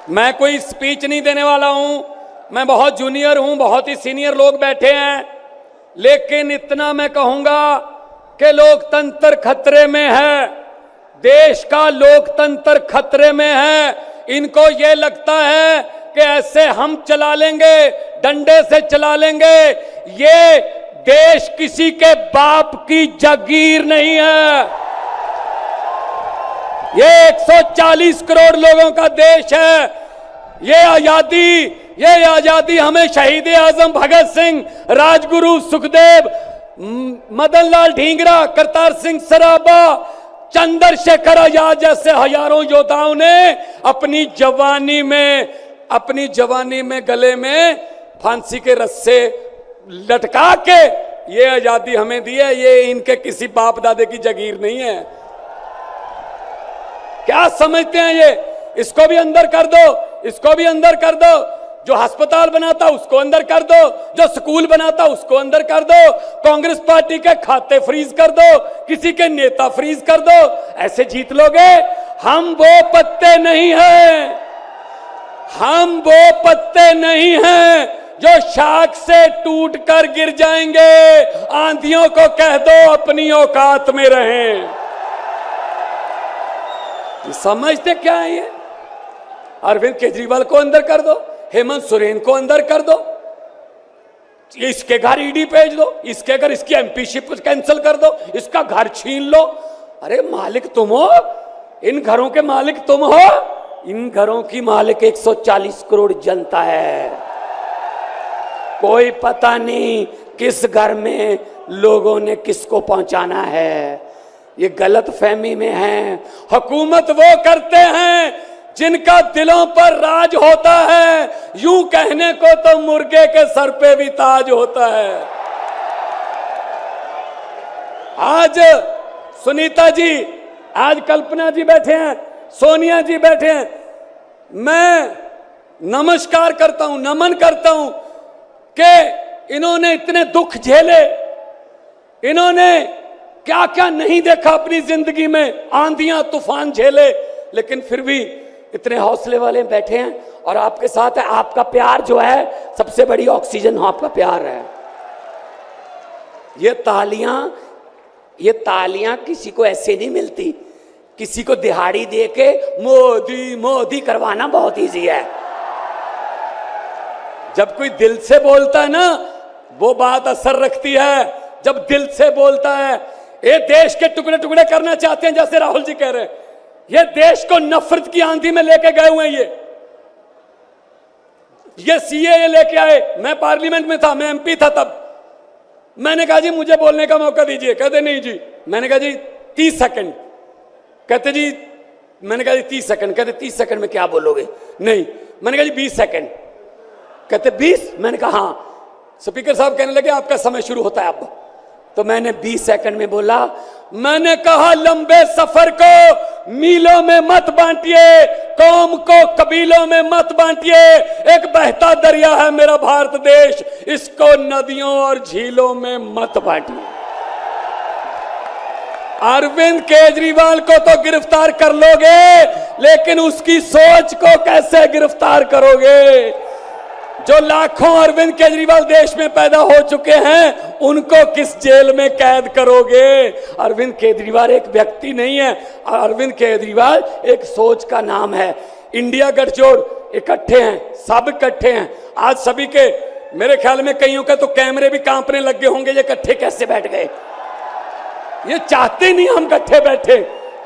मैं कोई स्पीच नहीं देने वाला हूं, मैं बहुत जूनियर हूं, बहुत ही सीनियर लोग बैठे हैं, लेकिन इतना मैं कहूंगा कि लोकतंत्र खतरे में है, देश का लोकतंत्र खतरे में है। इनको ये लगता है कि ऐसे हम चला लेंगे, डंडे से चला लेंगे। ये देश किसी के बाप की जागीर नहीं है, ये 140 करोड़ लोगों का देश है। ये आजादी हमें शहीद आजम भगत सिंह, राजगुरु सुखदेव, मदन लाल ढींगरा, करतार सिंह सराबा, चंद्रशेखर आजाद जैसे हजारों योद्धाओं ने अपनी जवानी में गले में फांसी के रस्से लटका के ये आजादी हमें दी है। ये इनके किसी बाप दादे की जागीर नहीं है। क्या समझते हैं ये? इसको भी अंदर कर दो, इसको भी अंदर कर दो। जो अस्पताल बनाता उसको अंदर कर दो, जो स्कूल बनाता उसको अंदर कर दो, कांग्रेस पार्टी के खाते फ्रीज कर दो, किसी के नेता फ्रीज कर दो। ऐसे जीत लोगे? हम वो पत्ते नहीं हैं, हम वो पत्ते नहीं हैं जो शाख से टूट कर गिर जाएंगे। आंधियों को कह दो अपनी औकात में रहें। समझते क्या है ये? अरविंद केजरीवाल को अंदर कर दो, हेमंत सोरेन को अंदर कर दो, इसके घर ईडी भेज दो, इसके घर इसकी एमपीशिप कैंसिल कर दो, इसका घर छीन लो। अरे मालिक तुम हो, इन घरों के मालिक तुम हो। इन घरों की मालिक 140 करोड़ जनता है। कोई पता नहीं किस घर में लोगों ने किसको पहुंचाना है, ये गलत फहमी में है। हुकूमत वो करते हैं जिनका दिलों पर राज होता है। यूं कहने को तो मुर्गे के सर पे भी ताज होता है। आज सुनीता जी, आज कल्पना जी बैठे हैं, सोनिया जी बैठे हैं। मैं नमस्कार करता हूं, नमन करता हूं कि इन्होंने इतने दुख झेले, इन्होंने क्या क्या नहीं देखा अपनी जिंदगी में, आंधियां तूफान झेले, लेकिन फिर भी इतने हौसले वाले बैठे हैं और आपके साथ है। आपका प्यार जो है सबसे बड़ी ऑक्सीजन आपका प्यार है। ये तालियां किसी को ऐसे नहीं मिलती। किसी को दिहाड़ी दे के मोदी मोदी करवाना बहुत इजी है। जब कोई दिल से बोलता है ना, वो बात असर रखती है। जब दिल से बोलता है, ये देश के टुकड़े टुकड़े करना चाहते हैं, जैसे राहुल जी कह रहे हैं। ये देश को नफरत की आंधी में लेके गए हुए हैं। ये सीएए लेके आए। मैं पार्लियामेंट में था, मैं एमपी था तब। मैंने कहा जी मुझे बोलने का मौका दीजिए। कहते नहीं जी। मैंने कहा जी 30 सेकंड। कहते जी, मैंने कहा जी 30 सेकंड। कहते 30 सेकंड में क्या बोलोगे? नहीं। मैंने कहा जी 20 सेकंड। कहते 20? मैंने कहा हाँ। स्पीकर साहब कहने लगे आपका समय शुरू होता है अब। तो मैंने 20 सेकंड में बोला। मैंने कहा लंबे सफर को मीलों में मत बांटिए, कौम को कबीलों में मत बांटिए। एक बहता दरिया है मेरा भारत देश, इसको नदियों और झीलों में मत बांटिए। अरविंद केजरीवाल को तो गिरफ्तार कर लोगे, लेकिन उसकी सोच को कैसे गिरफ्तार करोगे? जो लाखों अरविंद केजरीवाल देश में पैदा हो चुके हैं, उनको किस जेल में कैद करोगे? अरविंद केजरीवाल एक व्यक्ति नहीं है, अरविंद केजरीवाल एक सोच का नाम है। इंडिया गठजोड़ इकट्ठे हैं, सब इकट्ठे हैं। आज सभी के, मेरे ख्याल में कईयों के तो कैमरे भी कांपने लग गए होंगे, ये इकट्ठे कैसे बैठ गए? ये चाहते नहीं हम इकट्ठे बैठे,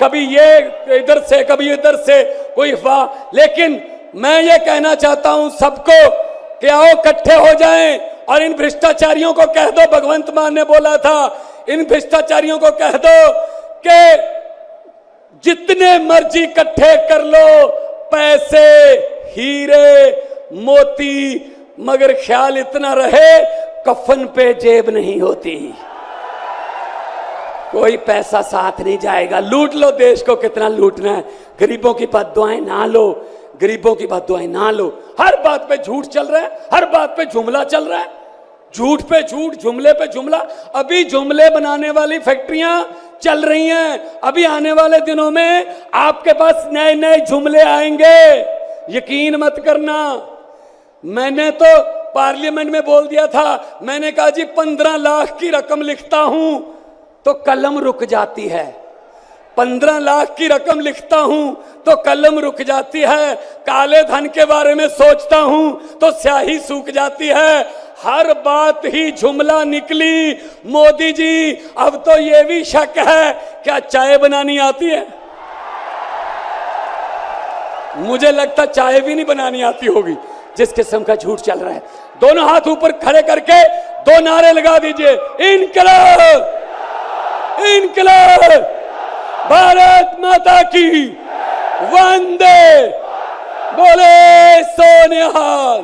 कभी ये इधर से कभी इधर से, कोई अफवाह। लेकिन मैं ये कहना चाहता हूं सबको कि आओ इकट्ठे हो जाएं और इन भ्रष्टाचारियों को कह दो, भगवंत मान ने बोला था, इन भ्रष्टाचारियों को कह दो कि जितने मर्जी इकट्ठे कर लो पैसे, हीरे, मोती, मगर ख्याल इतना रहे कफन पे जेब नहीं होती। कोई पैसा साथ नहीं जाएगा। लूट लो देश को, कितना लूटना है। गरीबों की बद्दुआएं ना लो, गरीबों की बद्दुआएं ना लो। हर बात पे झूठ चल रहा है, हर बात पे जुमला चल रहा है, झूठ पे झूठ, जुमले पे जुमला। अभी जुमले बनाने वाली फैक्ट्रियां चल रही हैं। अभी आने वाले दिनों में आपके पास नए नए जुमले आएंगे, यकीन मत करना, मैंने तो पार्लियामेंट में बोल दिया था, मैंने कहा जी 15 लाख की रकम लिखता हूं तो कलम रुक जाती है, 15 लाख की रकम लिखता हूं तो कलम रुक जाती है, काले धन के बारे में सोचता हूं तो स्याही सूख जाती है, हर बात ही जुमला निकली। मोदी जी अब तो ये भी शक है क्या चाय बनानी आती है? मुझे लगता चाय भी नहीं बनानी आती होगी, जिस किस्म का झूठ चल रहा है। दोनों हाथ ऊपर खड़े करके 2 नारे लगा दीजिए, इनकलाब, इनकलाब, भारत माता की, वंदे, बोले सोनिहाल।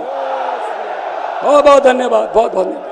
बहुत बहुत धन्यवाद, बहुत बहुत धन्यवाद।